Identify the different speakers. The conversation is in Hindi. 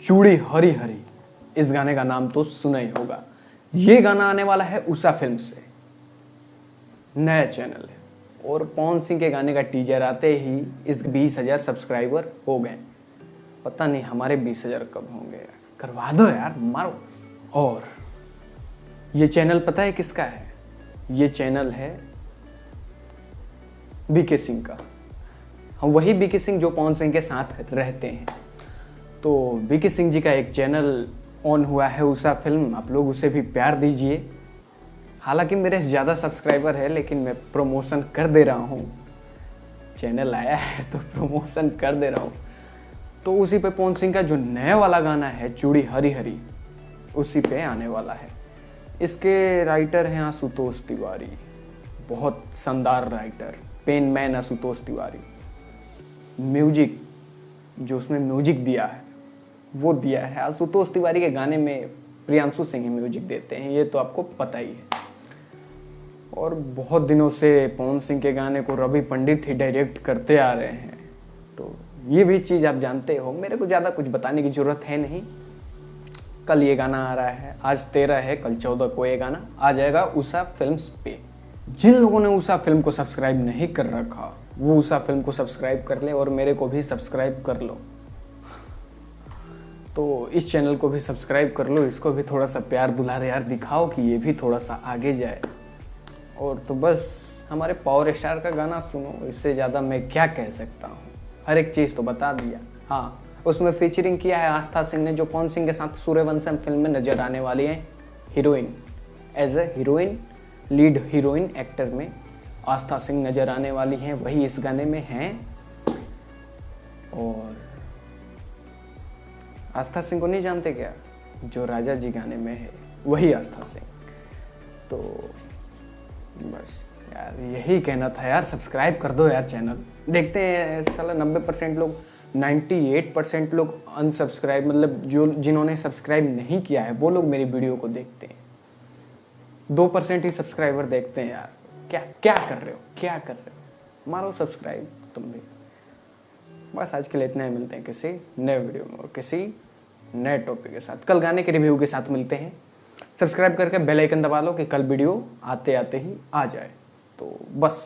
Speaker 1: चूड़ी हरी हरी, इस गाने का नाम तो सुना ही होगा। ये गाना आने वाला है उषा फिल्म से, नया चैनल है। और पवन सिंह के गाने का टीजर आते ही इस 20,000 सब्सक्राइबर हो गए। पता नहीं हमारे 20,000 कब होंगे, करवा दो यार, मारो। और ये चैनल पता है किसका है? ये चैनल है बीके सिंह का। हम वही बीके सिंह जो पवन सिंह के साथ रहते हैं। तो बीके सिंह जी का एक चैनल ऑन हुआ है, उषा फिल्म। आप लोग उसे भी प्यार दीजिए। हालांकि मेरे ज़्यादा सब्सक्राइबर है, लेकिन मैं प्रमोशन कर दे रहा हूँ। चैनल आया है तो प्रमोशन कर दे रहा हूँ। तो उसी पे पवन सिंह का जो नया वाला गाना है चूड़ी हरी हरी, उसी पे आने वाला है। इसके राइटर हैं आशुतोष तिवारी, बहुत शानदार writer, pen man Ashutosh Tiwari. Music जो उसमें म्यूजिक दिया है वो दिया है आशुतोष तिवारी के गाने में प्रियांशु सिंह ही म्यूजिक देते हैं, ये तो आपको पता ही है। और बहुत दिनों से पवन सिंह के गाने को रवि पंडित ही डायरेक्ट करते आ रहे हैं। तो ये भी चीज़ आप जानते हो, मेरे को ज़्यादा कुछ बताने की ज़रूरत है नहीं। कल ये गाना आ रहा है, आज 13 है, कल 14 को ये गाना आ जाएगा उषा फिल्म्स पे। जिन लोगों ने उषा फिल्म को सब्सक्राइब नहीं कर रखा वो उषा फिल्म को सब्सक्राइब कर ले और मेरे को भी सब्सक्राइब कर लो। तो इस चैनल को भी सब्सक्राइब कर लो, इसको भी थोड़ा सा प्यार दुलार यार दिखाओ कि ये भी थोड़ा सा आगे जाए। और तो बस हमारे पावर स्टार का गाना सुनो, इससे ज़्यादा मैं क्या कह सकता हूँ। हर एक चीज़ तो बता दिया। हाँ, उसमें फीचरिंग किया है आस्था सिंह ने, जो पवन सिंह के साथ सूर्यवंशम फिल्म में नजर आने वाली है heroine. As a heroine, lead heroine actor में आस्था सिंह नजर आने वाली हैं, वही इस गाने में हैं। और आस्था सिंह को नहीं जानते क्या? जो राजा जी गाने में है वही आस्था सिंह। तो बस यार यही कहना था यार, सब्सक्राइब कर दो यार चैनल। देखते हैं साला 90% लोग, 98% लोग अनसब्सक्राइब, मतलब जो जिन्होंने सब्सक्राइब नहीं किया है वो लोग मेरी वीडियो को देखते हैं। 2% ही सब्सक्राइबर देखते हैं यार। क्या क्या कर रहे हो, क्या कर रहे हो? मारो सब्सक्राइब तुम भी। बस आज के लिए इतना ही, मिलते हैं किसी नए वीडियो में और किसी नए टॉपिक के साथ। कल गाने के रिव्यू के साथ मिलते हैं। सब्सक्राइब करके बेल आइकन दबा लो कि कल वीडियो आते आते ही आ जाए। तो बस